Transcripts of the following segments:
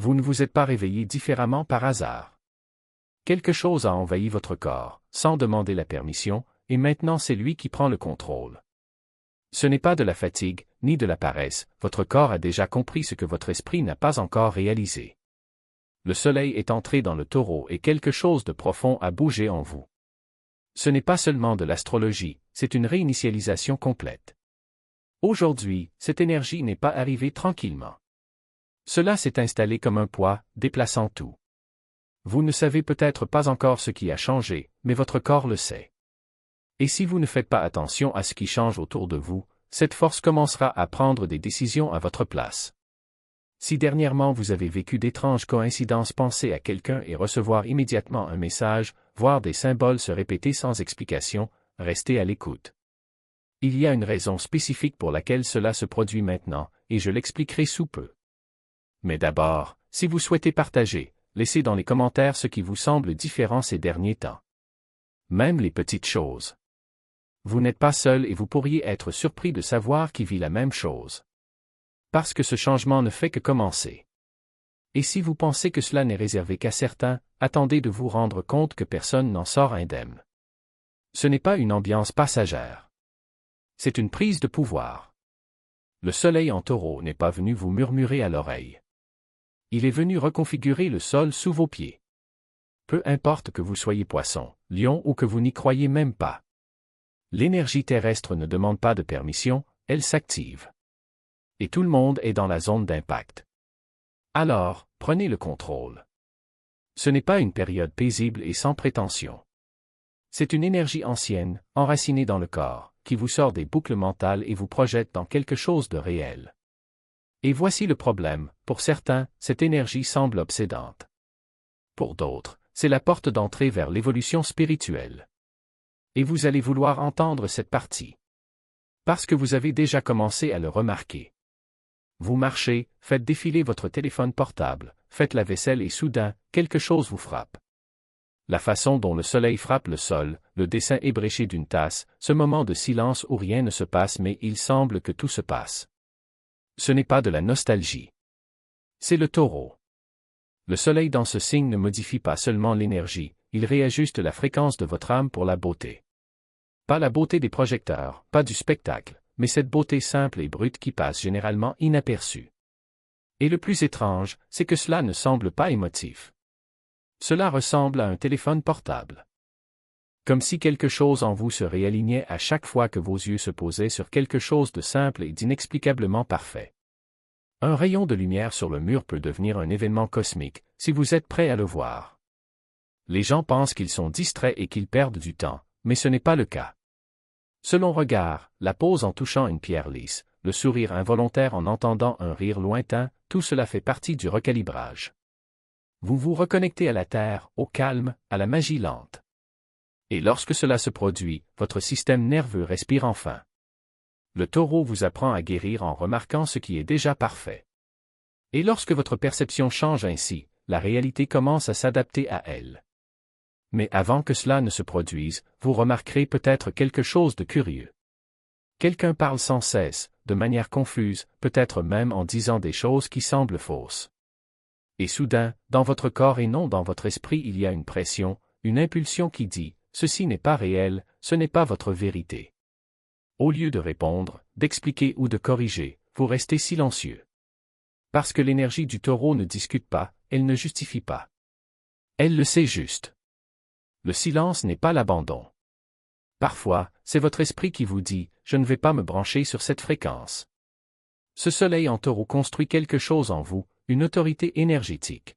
Vous ne vous êtes pas réveillé différemment par hasard. Quelque chose a envahi votre corps, sans demander la permission, et maintenant c'est lui qui prend le contrôle. Ce n'est pas de la fatigue, ni de la paresse, votre corps a déjà compris ce que votre esprit n'a pas encore réalisé. Le soleil est entré dans le taureau et quelque chose de profond a bougé en vous. Ce n'est pas seulement de l'astrologie, c'est une réinitialisation complète. Aujourd'hui, cette énergie n'est pas arrivée tranquillement. Cela s'est installé comme un poids, déplaçant tout. Vous ne savez peut-être pas encore ce qui a changé, mais votre corps le sait. Et si vous ne faites pas attention à ce qui change autour de vous, cette force commencera à prendre des décisions à votre place. Si dernièrement vous avez vécu d'étranges coïncidences, pensez à quelqu'un et recevoir immédiatement un message, voir des symboles se répéter sans explication, restez à l'écoute. Il y a une raison spécifique pour laquelle cela se produit maintenant, et je l'expliquerai sous peu. Mais d'abord, si vous souhaitez partager, laissez dans les commentaires ce qui vous semble différent ces derniers temps. Même les petites choses. Vous n'êtes pas seul et vous pourriez être surpris de savoir qui vit la même chose. Parce que ce changement ne fait que commencer. Et si vous pensez que cela n'est réservé qu'à certains, attendez de vous rendre compte que personne n'en sort indemne. Ce n'est pas une ambiance passagère. C'est une prise de pouvoir. Le soleil en taureau n'est pas venu vous murmurer à l'oreille. Il est venu reconfigurer le sol sous vos pieds. Peu importe que vous soyez poisson, lion ou que vous n'y croyez même pas. L'énergie terrestre ne demande pas de permission, elle s'active. Et tout le monde est dans la zone d'impact. Alors, prenez le contrôle. Ce n'est pas une période paisible et sans prétention. C'est une énergie ancienne, enracinée dans le corps, qui vous sort des boucles mentales et vous projette dans quelque chose de réel. Et voici le problème, pour certains, cette énergie semble obsédante. Pour d'autres, c'est la porte d'entrée vers l'évolution spirituelle. Et vous allez vouloir entendre cette partie. Parce que vous avez déjà commencé à le remarquer. Vous marchez, faites défiler votre téléphone portable, faites la vaisselle et soudain, quelque chose vous frappe. La façon dont le soleil frappe le sol, le dessin ébréché d'une tasse, ce moment de silence où rien ne se passe mais il semble que tout se passe. Ce n'est pas de la nostalgie. C'est le taureau. Le soleil dans ce signe ne modifie pas seulement l'énergie, il réajuste la fréquence de votre âme pour la beauté. Pas la beauté des projecteurs, pas du spectacle, mais cette beauté simple et brute qui passe généralement inaperçue. Et le plus étrange, c'est que cela ne semble pas émotif. Cela ressemble à un téléphone portable. Comme si quelque chose en vous se réalignait à chaque fois que vos yeux se posaient sur quelque chose de simple et d'inexplicablement parfait. Un rayon de lumière sur le mur peut devenir un événement cosmique, si vous êtes prêt à le voir. Les gens pensent qu'ils sont distraits et qu'ils perdent du temps, mais ce n'est pas le cas. Selon regard, la pose en touchant une pierre lisse, le sourire involontaire en entendant un rire lointain, tout cela fait partie du recalibrage. Vous vous reconnectez à la terre, au calme, à la magie lente. Et lorsque cela se produit, votre système nerveux respire enfin. Le taureau vous apprend à guérir en remarquant ce qui est déjà parfait. Et lorsque votre perception change ainsi, la réalité commence à s'adapter à elle. Mais avant que cela ne se produise, vous remarquerez peut-être quelque chose de curieux. Quelqu'un parle sans cesse, de manière confuse, peut-être même en disant des choses qui semblent fausses. Et soudain, dans votre corps et non dans votre esprit il y a une pression, une impulsion qui dit « Ceci n'est pas réel, ce n'est pas votre vérité ». Au lieu de répondre, d'expliquer ou de corriger, vous restez silencieux. Parce que l'énergie du taureau ne discute pas, elle ne justifie pas. Elle le sait juste. Le silence n'est pas l'abandon. Parfois, c'est votre esprit qui vous dit « Je ne vais pas me brancher sur cette fréquence ». Ce soleil en taureau construit quelque chose en vous, une autorité énergétique.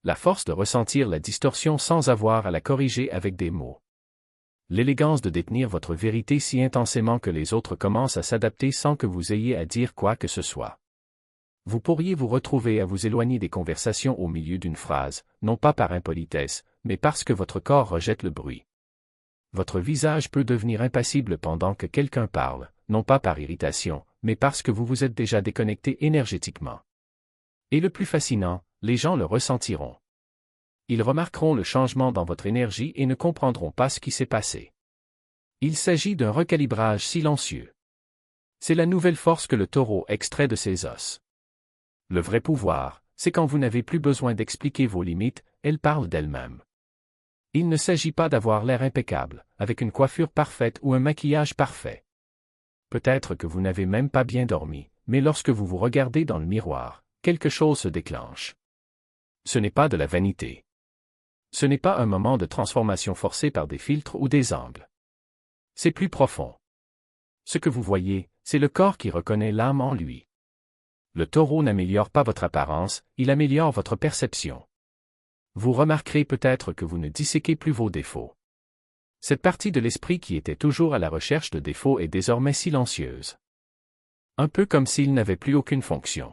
La force de ressentir la distorsion sans avoir à la corriger avec des mots. L'élégance de détenir votre vérité si intensément que les autres commencent à s'adapter sans que vous ayez à dire quoi que ce soit. Vous pourriez vous retrouver à vous éloigner des conversations au milieu d'une phrase, non pas par impolitesse, mais parce que votre corps rejette le bruit. Votre visage peut devenir impassible pendant que quelqu'un parle, non pas par irritation, mais parce que vous vous êtes déjà déconnecté énergétiquement. Et le plus fascinant, les gens le ressentiront. Ils remarqueront le changement dans votre énergie et ne comprendront pas ce qui s'est passé. Il s'agit d'un recalibrage silencieux. C'est la nouvelle force que le taureau extrait de ses os. Le vrai pouvoir, c'est quand vous n'avez plus besoin d'expliquer vos limites, elles parlent d'elles-mêmes. Il ne s'agit pas d'avoir l'air impeccable, avec une coiffure parfaite ou un maquillage parfait. Peut-être que vous n'avez même pas bien dormi, mais lorsque vous vous regardez dans le miroir, quelque chose se déclenche. Ce n'est pas de la vanité. Ce n'est pas un moment de transformation forcée par des filtres ou des angles. C'est plus profond. Ce que vous voyez, c'est le corps qui reconnaît l'âme en lui. Le taureau n'améliore pas votre apparence, il améliore votre perception. Vous remarquerez peut-être que vous ne disséquez plus vos défauts. Cette partie de l'esprit qui était toujours à la recherche de défauts est désormais silencieuse. Un peu comme s'il n'avait plus aucune fonction.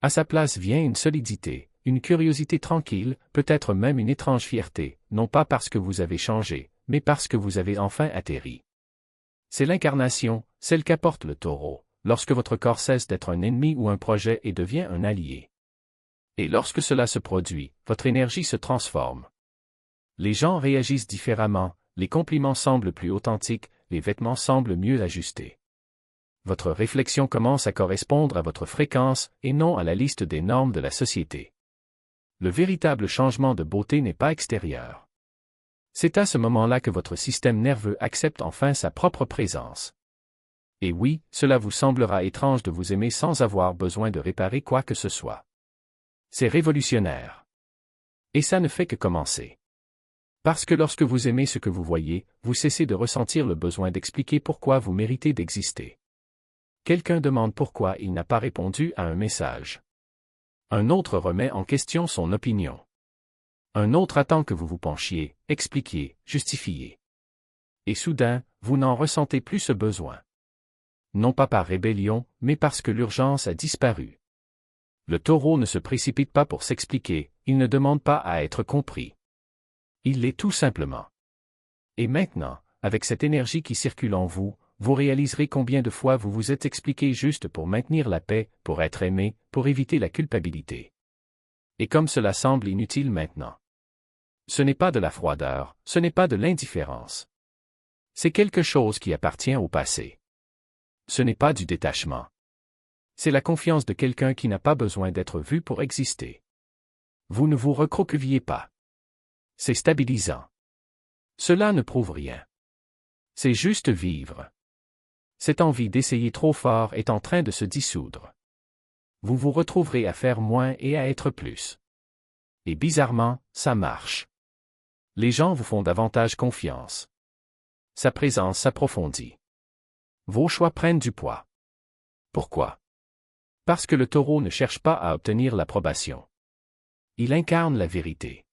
À sa place vient une solidité, une curiosité tranquille, peut-être même une étrange fierté, non pas parce que vous avez changé, mais parce que vous avez enfin atterri. C'est l'incarnation, celle qu'apporte le taureau, lorsque votre corps cesse d'être un ennemi ou un projet et devient un allié. Et lorsque cela se produit, votre énergie se transforme. Les gens réagissent différemment, les compliments semblent plus authentiques, les vêtements semblent mieux ajustés. Votre réflexion commence à correspondre à votre fréquence et non à la liste des normes de la société. Le véritable changement de beauté n'est pas extérieur. C'est à ce moment-là que votre système nerveux accepte enfin sa propre présence. Et oui, cela vous semblera étrange de vous aimer sans avoir besoin de réparer quoi que ce soit. C'est révolutionnaire. Et ça ne fait que commencer. Parce que lorsque vous aimez ce que vous voyez, vous cessez de ressentir le besoin d'expliquer pourquoi vous méritez d'exister. Quelqu'un demande pourquoi il n'a pas répondu à un message. Un autre remet en question son opinion. Un autre attend que vous vous penchiez, expliquiez, justifiez. Et soudain, vous n'en ressentez plus ce besoin. Non pas par rébellion, mais parce que l'urgence a disparu. Le taureau ne se précipite pas pour s'expliquer, il ne demande pas à être compris. Il l'est tout simplement. Et maintenant, avec cette énergie qui circule en vous, vous réaliserez combien de fois vous vous êtes expliqué juste pour maintenir la paix, pour être aimé, pour éviter la culpabilité. Et comme cela semble inutile maintenant. Ce n'est pas de la froideur, ce n'est pas de l'indifférence. C'est quelque chose qui appartient au passé. Ce n'est pas du détachement. C'est la confiance de quelqu'un qui n'a pas besoin d'être vu pour exister. Vous ne vous recroquevillez pas. C'est stabilisant. Cela ne prouve rien. C'est juste vivre. Cette envie d'essayer trop fort est en train de se dissoudre. Vous vous retrouverez à faire moins et à être plus. Et bizarrement, ça marche. Les gens vous font davantage confiance. Sa présence s'approfondit. Vos choix prennent du poids. Pourquoi? Parce que le taureau ne cherche pas à obtenir l'approbation. Il incarne la vérité.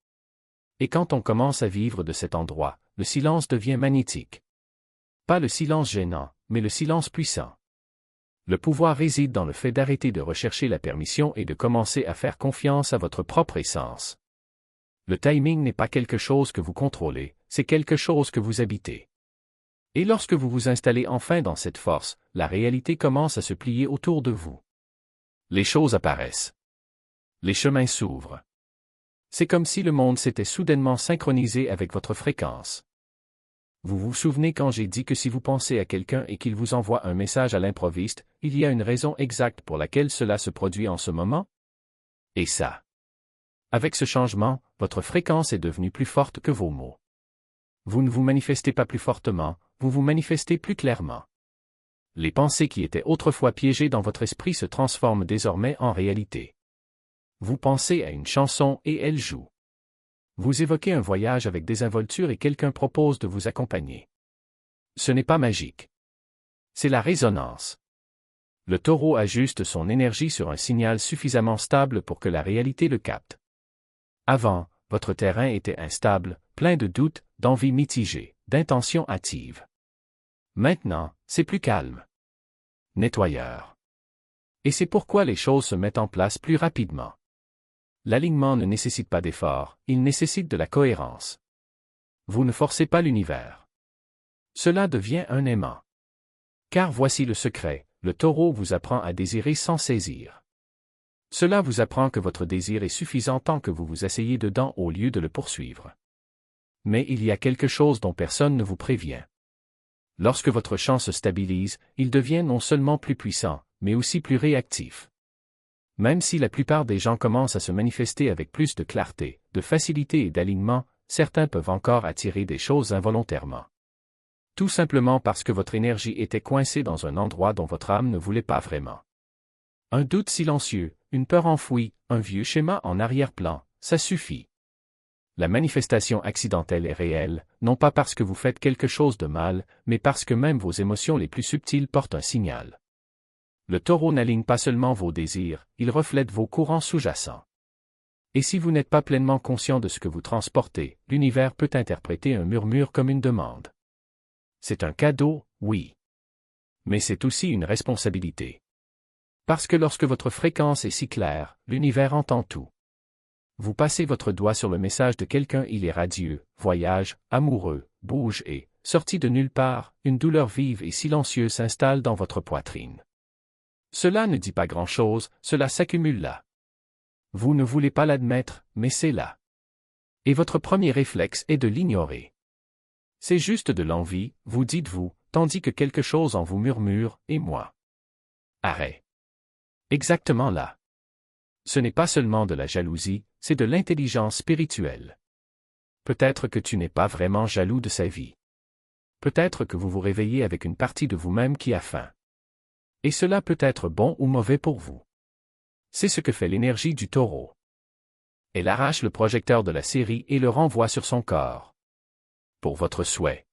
Et quand on commence à vivre de cet endroit, le silence devient magnétique. Pas le silence gênant, mais le silence puissant. Le pouvoir réside dans le fait d'arrêter de rechercher la permission et de commencer à faire confiance à votre propre essence. Le timing n'est pas quelque chose que vous contrôlez, c'est quelque chose que vous habitez. Et lorsque vous vous installez enfin dans cette force, la réalité commence à se plier autour de vous. Les choses apparaissent. Les chemins s'ouvrent. C'est comme si le monde s'était soudainement synchronisé avec votre fréquence. Vous vous souvenez quand j'ai dit que si vous pensez à quelqu'un et qu'il vous envoie un message à l'improviste, il y a une raison exacte pour laquelle cela se produit en ce moment? Et ça. Avec ce changement, votre fréquence est devenue plus forte que vos mots. Vous ne vous manifestez pas plus fortement, vous vous manifestez plus clairement. Les pensées qui étaient autrefois piégées dans votre esprit se transforment désormais en réalité. Vous pensez à une chanson et elle joue. Vous évoquez un voyage avec désinvolture et quelqu'un propose de vous accompagner. Ce n'est pas magique. C'est la résonance. Le taureau ajuste son énergie sur un signal suffisamment stable pour que la réalité le capte. Avant, votre terrain était instable, plein de doutes, d'envies mitigées, d'intentions hâtives. Maintenant, c'est plus calme. Nettoyeur. Et c'est pourquoi les choses se mettent en place plus rapidement. L'alignement ne nécessite pas d'effort, il nécessite de la cohérence. Vous ne forcez pas l'univers. Cela devient un aimant. Car voici le secret, le taureau vous apprend à désirer sans saisir. Cela vous apprend que votre désir est suffisant tant que vous vous asseyez dedans au lieu de le poursuivre. Mais il y a quelque chose dont personne ne vous prévient. Lorsque votre champ se stabilise, il devient non seulement plus puissant, mais aussi plus réactif. Même si la plupart des gens commencent à se manifester avec plus de clarté, de facilité et d'alignement, certains peuvent encore attirer des choses involontairement. Tout simplement parce que votre énergie était coincée dans un endroit dont votre âme ne voulait pas vraiment. Un doute silencieux, une peur enfouie, un vieux schéma en arrière-plan, ça suffit. La manifestation accidentelle est réelle, non pas parce que vous faites quelque chose de mal, mais parce que même vos émotions les plus subtiles portent un signal. Le taureau n'aligne pas seulement vos désirs, il reflète vos courants sous-jacents. Et si vous n'êtes pas pleinement conscient de ce que vous transportez, l'univers peut interpréter un murmure comme une demande. C'est un cadeau, oui. Mais c'est aussi une responsabilité. Parce que lorsque votre fréquence est si claire, l'univers entend tout. Vous passez votre doigt sur le message de quelqu'un, il est radieux, voyage, amoureux, bouge et, sorti de nulle part, une douleur vive et silencieuse s'installe dans votre poitrine. Cela ne dit pas grand-chose, cela s'accumule là. Vous ne voulez pas l'admettre, mais c'est là. Et votre premier réflexe est de l'ignorer. C'est juste de l'envie, vous dites-vous, tandis que quelque chose en vous murmure, et moi. Arrête. Exactement là. Ce n'est pas seulement de la jalousie, c'est de l'intelligence spirituelle. Peut-être que tu n'es pas vraiment jaloux de sa vie. Peut-être que vous vous réveillez avec une partie de vous-même qui a faim. Et cela peut être bon ou mauvais pour vous. C'est ce que fait l'énergie du taureau. Elle arrache le projecteur de la série et le renvoie sur son corps. Pour votre souhait.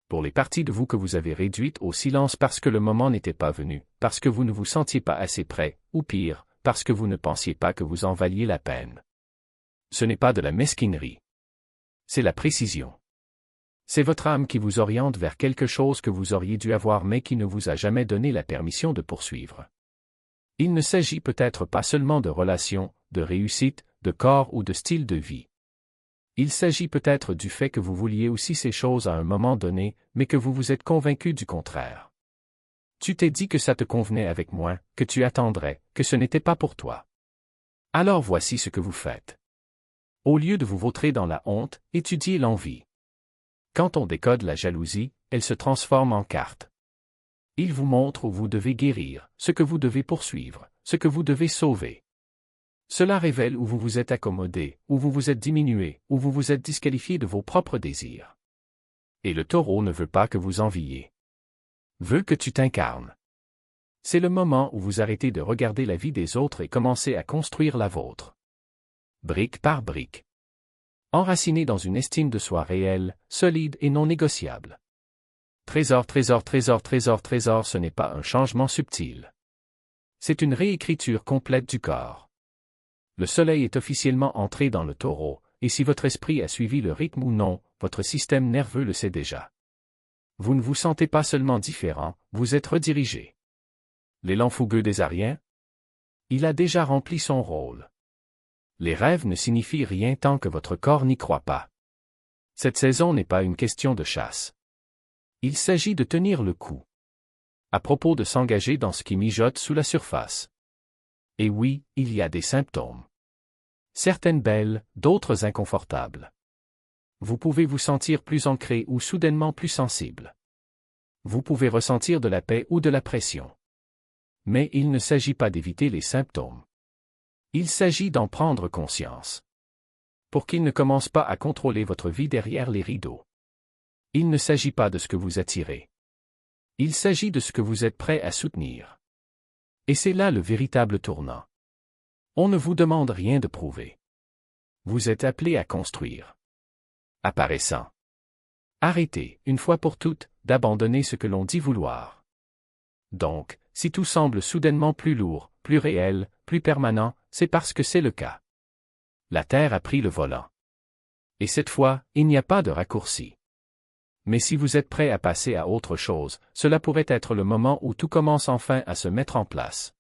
Pour les parties de vous que vous avez réduites au silence parce que le moment n'était pas venu, parce que vous ne vous sentiez pas assez prêt, ou pire, parce que vous ne pensiez pas que vous en valiez la peine. Ce n'est pas de la mesquinerie. C'est la précision. C'est votre âme qui vous oriente vers quelque chose que vous auriez dû avoir mais qui ne vous a jamais donné la permission de poursuivre. Il ne s'agit peut-être pas seulement de relations, de réussite, de corps ou de style de vie. Il s'agit peut-être du fait que vous vouliez aussi ces choses à un moment donné, mais que vous vous êtes convaincu du contraire. Tu t'es dit que ça te convenait avec moi, que tu attendrais, que ce n'était pas pour toi. Alors voici ce que vous faites. Au lieu de vous vautrer dans la honte, étudiez l'envie. Quand on décode la jalousie, elle se transforme en carte. Il vous montre où vous devez guérir, ce que vous devez poursuivre, ce que vous devez sauver. Cela révèle où vous vous êtes accommodé, où vous vous êtes diminué, où vous vous êtes disqualifié de vos propres désirs. Et le taureau ne veut pas que vous enviez. Veut que tu t'incarnes. C'est le moment où vous arrêtez de regarder la vie des autres et commencez à construire la vôtre. Brique par brique. Enraciné dans une estime de soi réelle, solide et non négociable. Trésor, trésor, trésor, trésor, trésor, ce n'est pas un changement subtil. C'est une réécriture complète du corps. Le soleil est officiellement entré dans le taureau, et si votre esprit a suivi le rythme ou non, votre système nerveux le sait déjà. Vous ne vous sentez pas seulement différent, vous êtes redirigé. L'élan fougueux des Ariens? Il a déjà rempli son rôle. Les rêves ne signifient rien tant que votre corps n'y croit pas. Cette saison n'est pas une question de chasse. Il s'agit de tenir le coup. À propos de s'engager dans ce qui mijote sous la surface. Et oui, il y a des symptômes. Certaines belles, d'autres inconfortables. Vous pouvez vous sentir plus ancré ou soudainement plus sensible. Vous pouvez ressentir de la paix ou de la pression. Mais il ne s'agit pas d'éviter les symptômes. Il s'agit d'en prendre conscience. Pour qu'ils ne commencent pas à contrôler votre vie derrière les rideaux. Il ne s'agit pas de ce que vous attirez. Il s'agit de ce que vous êtes prêt à soutenir. Et c'est là le véritable tournant. On ne vous demande rien de prouver. Vous êtes appelé à construire. Apparaissant. Arrêtez, une fois pour toutes, d'abandonner ce que l'on dit vouloir. Donc, si tout semble soudainement plus lourd, plus réel, plus permanent, c'est parce que c'est le cas. La Terre a pris le volant. Et cette fois, il n'y a pas de raccourci. Mais si vous êtes prêt à passer à autre chose, cela pourrait être le moment où tout commence enfin à se mettre en place.